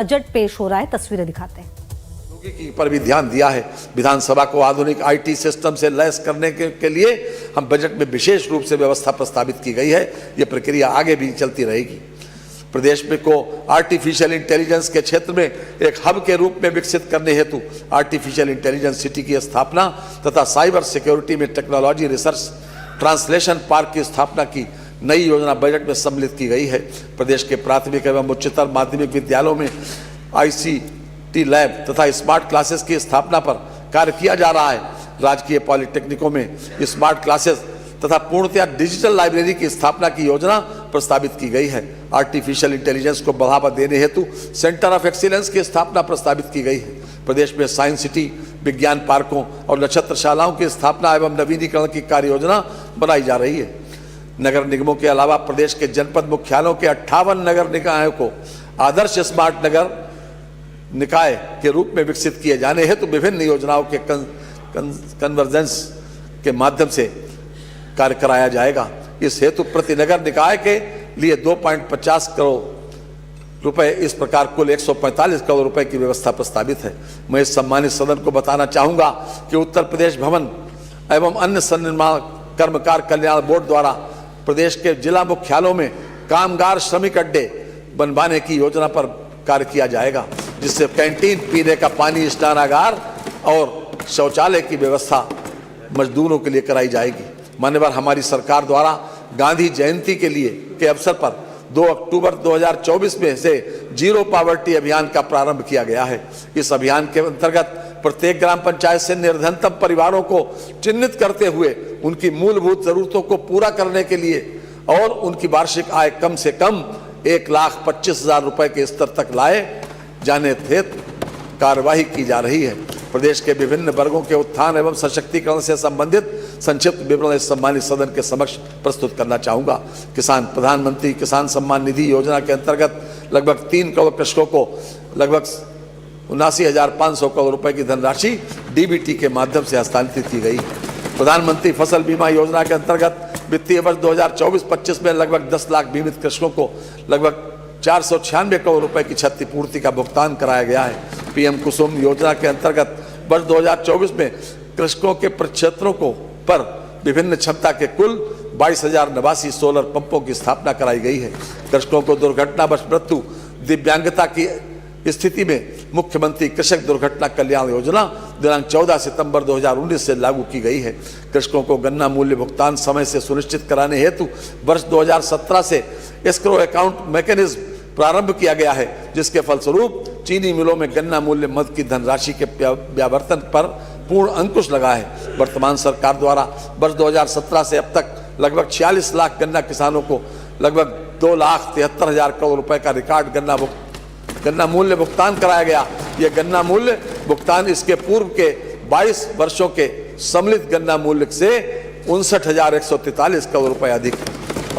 Budget पेश हो रहा है, तस्वीरें दिखाते हैं। पर भी ध्यान दिया है। विधानसभा को आधुनिक आईटी सिस्टम से लैस करने के लिए हम बजट में विशेष रूप से व्यवस्था प्रस्तावित की गई है। ये प्रक्रिया आगे भी चलती रहेगी। प्रदेश में को आर्टिफिशियल इंटेलिजेंस के क्षेत्र में एक हब के रूप में विकसित करने हेतु आर्टिफिशियल इंटेलिजेंस सिटी की स्थापना तथा साइबर सिक्योरिटी में टेक्नोलॉजी रिसर्च ट्रांसलेशन पार्क की स्थापना की नई योजना बजट में सम्मिलित की गई है। प्रदेश के प्राथमिक एवं उच्चतर माध्यमिक विद्यालयों में ICT लैब तथा स्मार्ट क्लासेस की स्थापना पर कार्य किया जा रहा है। राजकीय पॉलिटेक्निकों में स्मार्ट क्लासेस तथा पूर्णतया डिजिटल लाइब्रेरी की स्थापना की योजना प्रस्तावित की गई है। आर्टिफिशियल इंटेलिजेंस को बढ़ावा देने हेतु सेंटर ऑफ एक्सीलेंस की स्थापना प्रस्तावित की गई है। प्रदेश में साइंस सिटी, विज्ञान पार्कों और नक्षत्रशालाओं की स्थापना एवं नवीनीकरण की कार्य योजना बनाई जा रही है। नगर निगमों के अलावा प्रदेश के जनपद मुख्यालयों के 58 नगर निकायों को आदर्श स्मार्ट नगर निकाय के रूप में विकसित किए जाने हेतु विभिन्न योजनाओं के कन्वर्जेंस के माध्यम से कार्य कराया जाएगा। इस हेतु प्रति नगर निकाय के लिए 2.50 करोड़ रुपए, इस प्रकार कुल 145 करोड़ रुपए की व्यवस्था प्रस्तावित है। मैं इस सम्मानित सदन को बताना चाहूंगा कि उत्तर प्रदेश भवन एवं अन्य सन्निर्माण कर्मकार कल्याण बोर्ड द्वारा प्रदेश के जिला मुख्यालयों में कामगार श्रमिक अड्डे बनवाने की योजना पर कार्य किया जाएगा, जिससे कैंटीन, पीने का पानी, स्नानागार और शौचालय की व्यवस्था मजदूरों के लिए कराई जाएगी। मान्यवर हमारी सरकार द्वारा गांधी जयंती के अवसर पर 2 अक्टूबर 2024 में से जीरो पॉवर्टी अभियान का प्रारंभ किया गया है। इस अभियान के अंतर्गत प्रत्येक ग्राम पंचायत से निर्धनतम परिवारों को चिन्हित करते हुए उनकी मूलभूत जरूरतों को पूरा करने के लिए और उनकी वार्षिक आय कम से कम 1,25,000 रुपए के स्तर तक लाए जाने हेतु कार्यवाही की जा रही है। प्रदेश के विभिन्न वर्गों के उत्थान एवं सशक्तिकरण से संबंधित संक्षिप्त विवरण इस सम्मानित सदन के समक्ष प्रस्तुत करना चाहूंगा। प्रधानमंत्री किसान सम्मान निधि योजना के अंतर्गत लगभग 3 करोड़ कृषकों को लगभग 79,500 करोड़ रुपए की धनराशि DBT के माध्यम से हस्तांतरित की गई। प्रधानमंत्री फसल बीमा योजना के अंतर्गत वित्तीय वर्ष 2024-25 में लगभग 10 लाख बीमित कृषकों को लगभग 496 करोड़ रुपए की क्षतिपूर्ति का भुगतान कराया गया है। PM कुसुम योजना के अंतर्गत वर्ष 2024 में कृषकों के प्रक्षेत्रों को पर विभिन्न क्षमता के कुल 22,089 सोलर पंपों की स्थापना कराई गई है। कृषकों को दुर्घटनावश मृत्यु, दिव्यांगता की स्थिति में मुख्यमंत्री कृषक दुर्घटना कल्याण योजना दिनांक 14 सितंबर 2019 से लागू की गई है। कृषकों को गन्ना मूल्य भुगतान समय से सुनिश्चित कराने हेतु वर्ष 2017 से एस्क्रो अकाउंट मैकेनिज्म प्रारंभ किया गया है, जिसके फलस्वरूप चीनी मिलों में गन्ना मूल्य मद की धनराशि के व्यावर्तन पर पूर्ण अंकुश लगा है। वर्तमान सरकार द्वारा वर्ष 2017 से अब तक लगभग 46 लाख गन्ना किसानों को लगभग 2,73,000 करोड़ रुपए का रिकॉर्ड गन्ना मूल्य भुगतान कराया गया। यह गन्ना मूल्य भुगतान इसके पूर्व के 22 वर्षों के सम्मिलित गन्ना मूल्य से 59,143 करोड़ रुपए अधिक।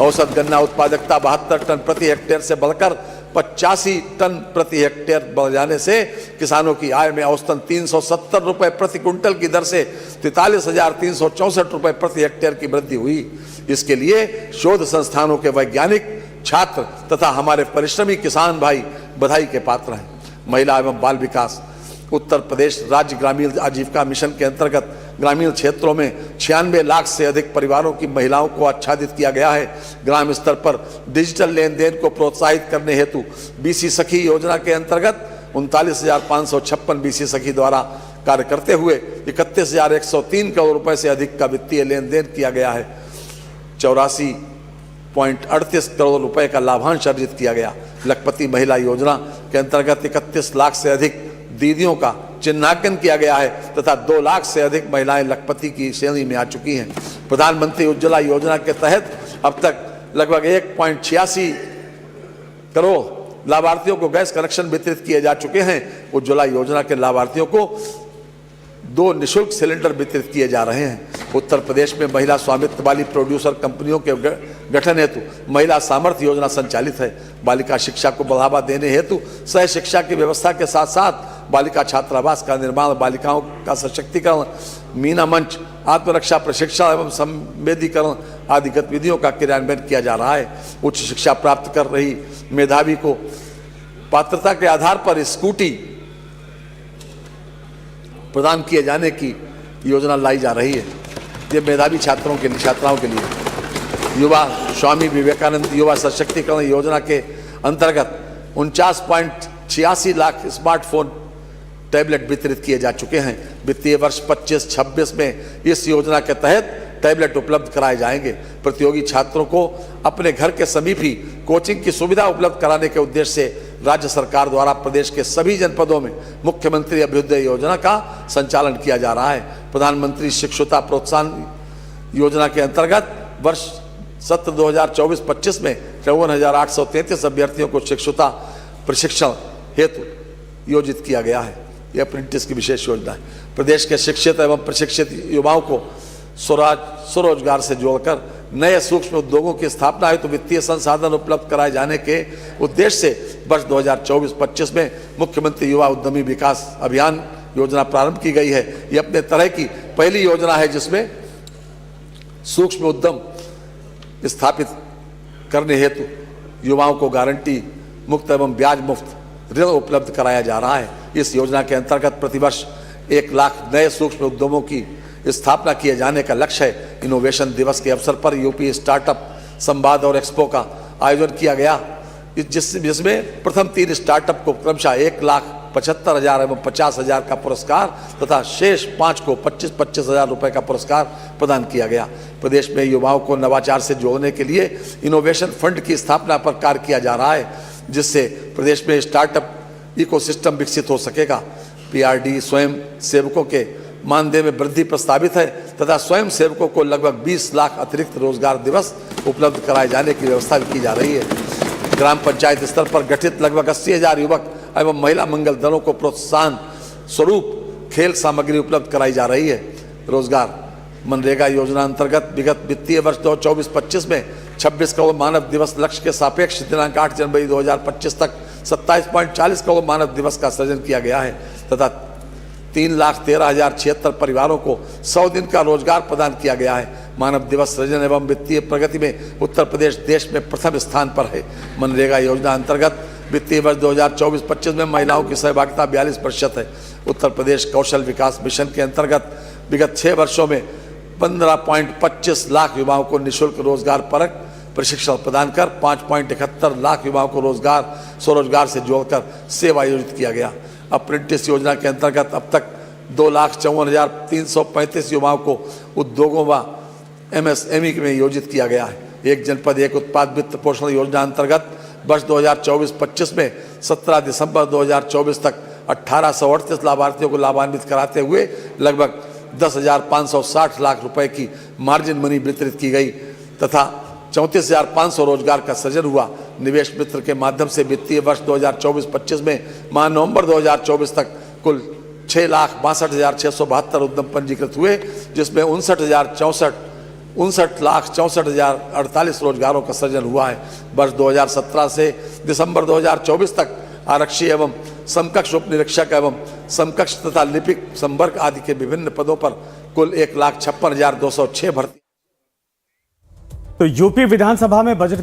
औसत गन्ना उत्पादकता 72 टन प्रति हेक्टेयर से बढ़कर 85 टन प्रति हेक्टेयर बढ़ जाने से किसानों की आय में औसतन 370 रुपए प्रति कुंटल की दर से 43,364 रुपए प्रति हेक्टेयर की वृद्धि हुई। इसके लिए शोध संस्थानों के वैज्ञानिक, छात्र तथा हमारे परिश्रमी किसान भाई बधाई के पात्र हैं। महिला एवं बाल विकास उत्तर प्रदेश राज्य ग्रामीण आजीविका मिशन के अंतर्गत ग्रामीण क्षेत्रों में 96 लाख से अधिक परिवारों की महिलाओं को आच्छादित किया गया है। ग्राम स्तर पर डिजिटल लेन देन को प्रोत्साहित करने हेतु BC सखी योजना के अंतर्गत 39,556 BC सखी द्वारा कार्य करते हुए 31,103 करोड़ रुपए से अधिक का वित्तीय लेन देन किया गया है। 84.38 करोड़ रुपए का लाभांश अर्जित किया गया। लखपति महिला योजना के अंतर्गत 31 लाख से अधिक दीदियों का चिन्हांकन किया गया है तथा 2 लाख से अधिक महिलाएं लखपति की श्रेणी में आ चुकी हैं। प्रधानमंत्री उज्ज्वला योजना के तहत अब तक लगभग 1.86 करोड़ लाभार्थियों को गैस कनेक्शन वितरित किए जा चुके हैं। उज्ज्वला योजना के लाभार्थियों को 2 निःशुल्क सिलेंडर वितरित किए जा रहे हैं। उत्तर प्रदेश में महिला स्वामित्व वाली प्रोड्यूसर कंपनियों के गठन हेतु महिला सामर्थ्य योजना संचालित है। बालिका शिक्षा को बढ़ावा देने हेतु सह शिक्षा की व्यवस्था के साथ साथ बालिका छात्रावास का निर्माण, बालिकाओं का सशक्तिकरण, मीना मंच, आत्मरक्षा प्रशिक्षण एवं संवेदीकरण आदि गतिविधियों का क्रियान्वयन किया जा रहा है। उच्च शिक्षा प्राप्त कर रही मेधावी को पात्रता के आधार पर स्कूटी प्रदान किए जाने की योजना लाई जा रही है। ये मेधावी छात्राओं के लिए युवा स्वामी विवेकानंद युवा सशक्तिकरण योजना के अंतर्गत 49.86 लाख स्मार्टफोन टैबलेट वितरित किए जा चुके हैं। वित्तीय वर्ष 25-26 में इस योजना के तहत टैबलेट उपलब्ध कराए जाएंगे। प्रतियोगी छात्रों को अपने घर के समीप ही कोचिंग की सुविधा उपलब्ध कराने के उद्देश्य से राज्य सरकार द्वारा प्रदेश के सभी जनपदों में मुख्यमंत्री अभ्युदय योजना का संचालन किया जा रहा है। प्रधानमंत्री शिक्षुता प्रोत्साहन योजना के अंतर्गत वर्ष सत्र 2024-25 में 54,833 अभ्यर्थियों को शिक्षुता प्रशिक्षण हेतु योजित किया गया है। यह अप्रेंटिस की विशेष योजना है। प्रदेश के शिक्षित एवं प्रशिक्षित युवाओं को स्वरोजगार से जोड़कर नए सूक्ष्म उद्योगों की स्थापना हेतु वित्तीय संसाधन उपलब्ध कराए जाने के उद्देश्य से वर्ष 2024-25 में मुख्यमंत्री युवा उद्यमी विकास अभियान योजना प्रारंभ की गई है। ये अपने तरह की पहली योजना है जिसमें सूक्ष्म उद्यम स्थापित करने हेतु युवाओं को गारंटी मुक्त एवं ब्याज मुक्त ऋण उपलब्ध कराया जा रहा है। इस योजना के अंतर्गत प्रतिवर्ष 1 लाख नए सूक्ष्म उद्यमों की स्थापना किए जाने का लक्ष्य है। इनोवेशन दिवस के अवसर पर यूपी स्टार्टअप संवाद और एक्सपो का आयोजन किया गया, जिसमें प्रथम 3 स्टार्टअप को क्रमशः 1,75,000 एवं 50,000 का पुरस्कार तथा शेष 5 को 25,000 रुपये का पुरस्कार प्रदान किया गया। प्रदेश में युवाओं को नवाचार से जोड़ने के लिए इनोवेशन फंड की स्थापना पर कार्य किया जा रहा है, जिससे प्रदेश में स्टार्टअप इकोसिस्टम विकसित हो सकेगा। पीआरडी स्वयं सेवकों के मानदेय में वृद्धि प्रस्तावित है तथा स्वयं सेवकों को लगभग 20 लाख अतिरिक्त रोजगार दिवस उपलब्ध कराए जाने की व्यवस्था भी की जा रही है। ग्राम पंचायत स्तर पर गठित लगभग 80,000 युवक एवं महिला मंगल दलों को प्रोत्साहन स्वरूप खेल सामग्री उपलब्ध कराई जा रही है। रोजगार मनरेगा योजना अंतर्गत विगत वित्तीय वर्ष 2024-25 में 26 करोड़ मानव दिवस लक्ष्य के सापेक्ष दिनांक 8 जनवरी 2025 तक 27.40 करोड़ मानव दिवस का सृजन किया गया है तथा 3,13,076 परिवारों को 100 दिन का रोजगार प्रदान किया गया है। मानव दिवस सृजन एवं वित्तीय प्रगति में उत्तर प्रदेश देश में प्रथम स्थान पर है। मनरेगा योजना अंतर्गत वित्तीय वर्ष 2024-25 में महिलाओं की सहभागिता 42% है। उत्तर प्रदेश कौशल विकास मिशन के अंतर्गत विगत 6 वर्षों में 15.25 लाख युवाओं को निःशुल्क रोजगार परक प्रशिक्षण प्रदान कर 5.71 लाख युवाओं को स्वरोजगार से जोड़कर सेवा आयोजित किया गया। अप्रेंटिस योजना के अंतर्गत अब तक 2,54,335 युवाओं को उद्योगों व MSME में योजित किया गया है। एक जनपद एक उत्पाद वित्त पोषण योजना अंतर्गत वर्ष 2024-25 में 17 दिसंबर 2024 तक 1,838 लाभार्थियों को लाभान्वित कराते हुए लगभग 10,560 लाख रुपए की मार्जिन मनी वितरित की गई तथा 34,500 रोजगार का सृजन हुआ। निवेश मित्र के माध्यम से वित्तीय वर्ष 2024-25 में माह नवंबर 2024 तक कुल 6,62,672 उद्यम पंजीकृत हुए, जिसमें 59,64,048 रोजगारों का सृजन हुआ है। वर्ष 2017 से दिसंबर 2024 तक आरक्षी एवं समकक्ष उप निरीक्षक एवं समकक्ष तथा लिपिक संवर्ग आदि के विभिन्न पदों पर कुल 1,56,206 भर्ती। तो यूपी विधानसभा में बजट